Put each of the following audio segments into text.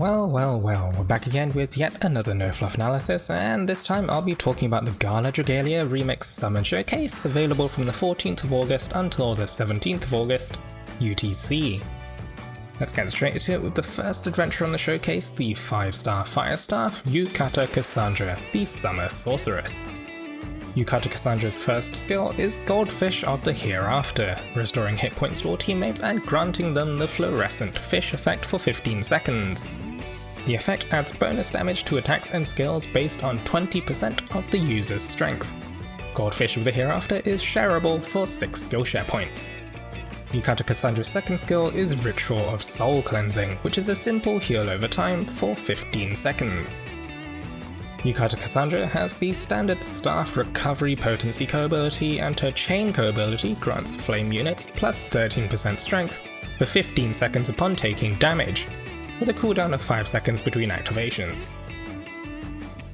Well, we're back again with yet another No Fluff analysis, and this time I'll be talking about the Gala Dragalia Remix Showcase, available from the 14th of August until the 17th of August, UTC. Let's get straight to it with the first adventure on the showcase, the 5-star Fire Staff, Yukata Cassandra, the Summer Sorceress. Yukata Cassandra's first skill is Goldfish of the Hereafter, restoring hit points to all teammates and granting them the fluorescent fish effect for 15 seconds. The effect adds bonus damage to attacks and skills based on 20% of the user's strength. Goldfish of the Hereafter is shareable for 6 skill share points. Yukata Cassandra's second skill is Ritual of Soul Cleansing, which is a simple heal over time for 15 seconds. Yukata Cassandra has the standard Staff Recovery Potency co-ability, and her Chain co-ability grants flame units plus 13% strength for 15 seconds upon taking damage, with a cooldown of 5 seconds between activations.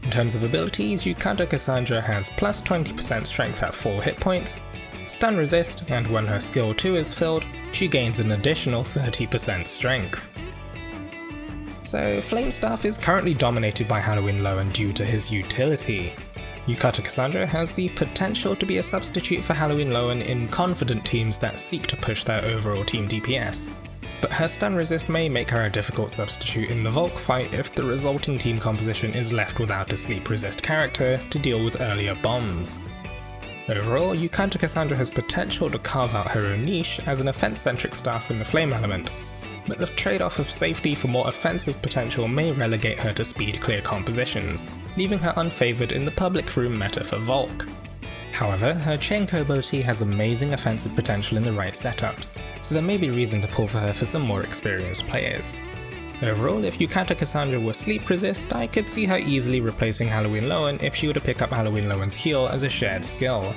In terms of abilities, Yukata Cassandra has plus 20% strength at 4 hit points, stun resist, and when her skill 2 is filled, she gains an additional 30% strength. So Flame Staff is currently dominated by Halloween Lowen due to his utility. Yukata Cassandra has the potential to be a substitute for Halloween Lowen in confident teams that seek to push their overall team DPS, but her stun resist may make her a difficult substitute in the Volk fight if the resulting team composition is left without a sleep resist character to deal with earlier bombs. Overall, Yukata Cassandra has potential to carve out her own niche as an offense-centric staff in the Flame element, but the trade-off of safety for more offensive potential may relegate her to speed clear compositions, leaving her unfavoured in the public room meta for Volk. However, her Chain co-ability has amazing offensive potential in the right setups, so there may be reason to pull for her for some more experienced players. Overall, if Yukata Cassandra were sleep resist, I could see her easily replacing Halloween Lowen if she were to pick up Halloween Lowen's heal as a shared skill.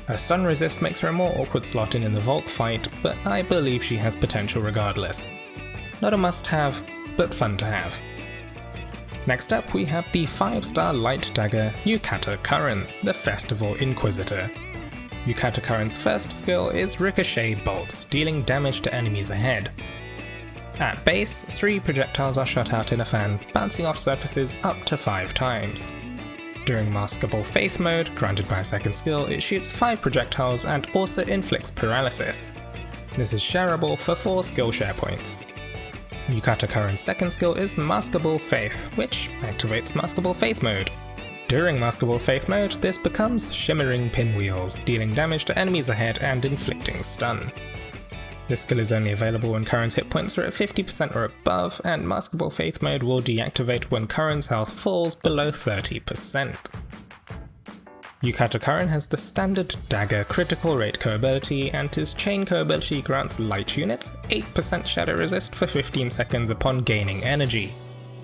Her stun resist makes her a more awkward slot in the Volk fight, but I believe she has potential regardless. Not a must-have, but fun to have. Next up, we have the 5-star Light Dagger Yukata Curran, the Festival Inquisitor. Yukata Curran's first skill is Ricochet Bolts, dealing damage to enemies ahead. At base, 3 projectiles are shot out in a fan, bouncing off surfaces up to 5 times. During Maskable Faith mode, granted by a second skill, it shoots 5 projectiles and also inflicts paralysis. This is shareable for 4 skill share points. Yukata Curran's second skill is Maskable Faith, which activates Maskable Faith mode. During Maskable Faith mode, this becomes Shimmering Pinwheels, dealing damage to enemies ahead and inflicting stun. This skill is only available when Curran's hit points are at 50% or above, and Maskable Faith mode will deactivate when Curran's health falls below 30%. Yukata Curran has the standard Dagger critical rate co-ability, and his Chain co-ability grants light units 8% shadow resist for 15 seconds upon gaining energy,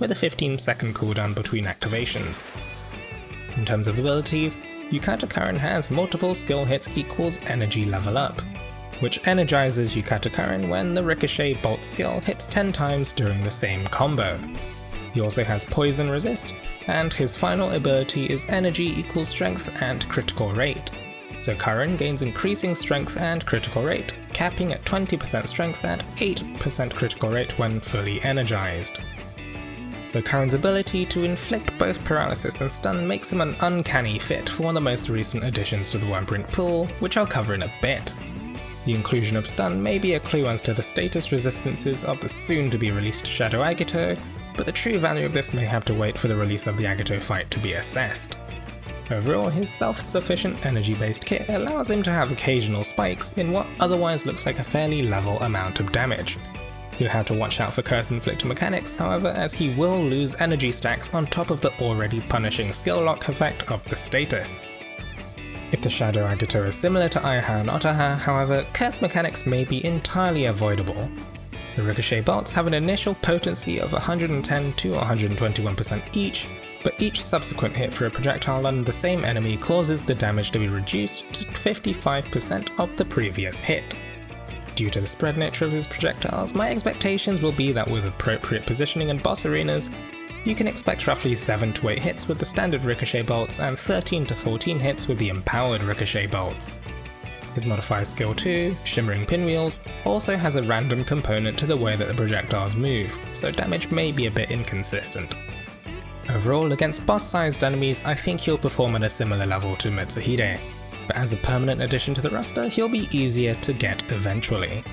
with a 15-second cooldown between activations. In terms of abilities, Yukata Curran has multiple skill hits equals energy level up, which energizes Yukata Curran when the Ricochet Bolt skill hits 10 times during the same combo. He also has Poison Resist, and his final ability is Energy equals Strength and Critical Rate. So Curran gains increasing strength and critical rate, capping at 20% strength and 8% critical rate when fully energized. So Curran's ability to inflict both paralysis and stun makes him an uncanny fit for one of the most recent additions to the Wyrmprint pool, which I'll cover in a bit. The inclusion of stun may be a clue as to the status resistances of the soon-to-be-released Shadow Agito, but the true value of this may have to wait for the release of the Agito fight to be assessed. Overall, his self-sufficient energy-based kit allows him to have occasional spikes in what otherwise looks like a fairly level amount of damage. You'll have to watch out for Curse Inflictor mechanics, however, as he will lose energy stacks on top of the already punishing skill lock effect of the status. If the Shadow Agito is similar to Ayaha and Otaha, however, curse mechanics may be entirely avoidable. The Ricochet bolts have an initial potency of 110 to 121% each, but each subsequent hit for a projectile on the same enemy causes the damage to be reduced to 55% of the previous hit. Due to the spread nature of his projectiles, my expectations will be that with appropriate positioning in boss arenas, you can expect roughly 7 to 8 hits with the standard Ricochet bolts and 13 to 14 hits with the empowered Ricochet bolts. His modifier skill 2, Shimmering Pinwheels, also has a random component to the way that the projectiles move, so damage may be a bit inconsistent. Overall, against boss-sized enemies, I think he'll perform at a similar level to Mitsuhide, but as a permanent addition to the roster, he'll be easier to get eventually.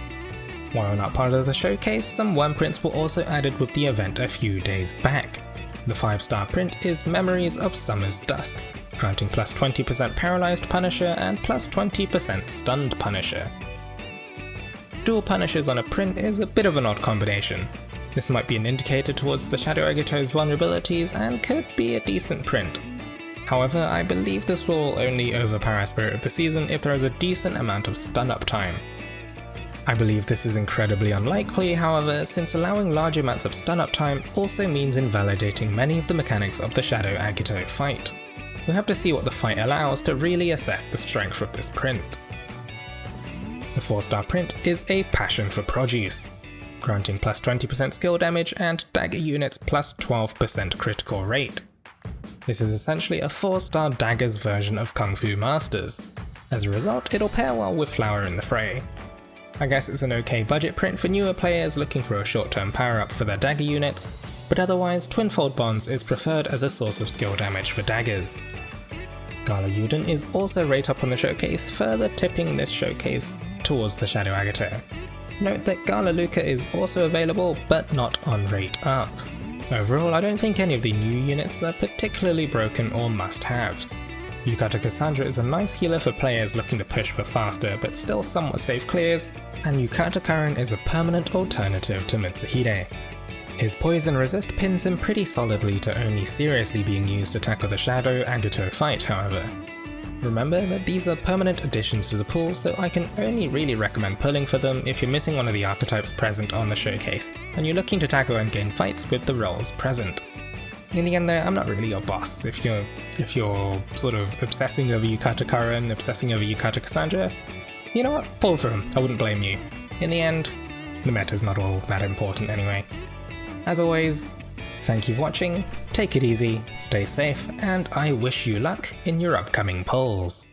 While not part of the showcase, some Wyrmprints were also added with the event a few days back. The 5-star print is Memories of Summer's Dust, granting plus 20% Paralyzed Punisher and plus 20% Stunned Punisher. Dual Punishers on a print is a bit of an odd combination. This might be an indicator towards the Shadow Agito's vulnerabilities and could be a decent print. However, I believe this will only overpower Spirit of the Season if there is a decent amount of stun up time. I believe this is incredibly unlikely, however, since allowing large amounts of stun up time also means invalidating many of the mechanics of the Shadow Agito fight. We'll have to see what the fight allows to really assess the strength of this print. The 4-star print is a Passion for Produce, granting plus 20% skill damage and dagger units plus 12% critical rate. This is essentially a 4-star Dagger's version of Kung Fu Masters. As a result, it'll pair well with Flower in the Fray. I guess it's an okay budget print for newer players looking for a short-term power-up for their dagger units, but otherwise Twinfold Bonds is preferred as a source of skill damage for daggers. Gala Dragalia is also rate up on the showcase, further tipping this showcase towards the Shadow Agito. Note that Gala Luca is also available, but not on rate up. Overall, I don't think any of the new units are particularly broken or must-haves. Yukata Cassandra is a nice healer for players looking to push for faster but still somewhat safe clears, and Yukata Curran is a permanent alternative to Mitsuhide. His poison resist pins him pretty solidly to only seriously being used to tackle the Shadow Agito fight, however. Remember that these are permanent additions to the pool, so I can only really recommend pulling for them if you're missing one of the archetypes present on the showcase, and you're looking to tackle endgame fights with the roles present. In the end there, I'm not really your boss. If you're sort of obsessing over Yukata Curran, obsessing over Yukata Cassandra, you know what, pull for them, I wouldn't blame you. In the end, the meta's not all that important anyway. As always, thank you for watching, take it easy, stay safe, and I wish you luck in your upcoming polls.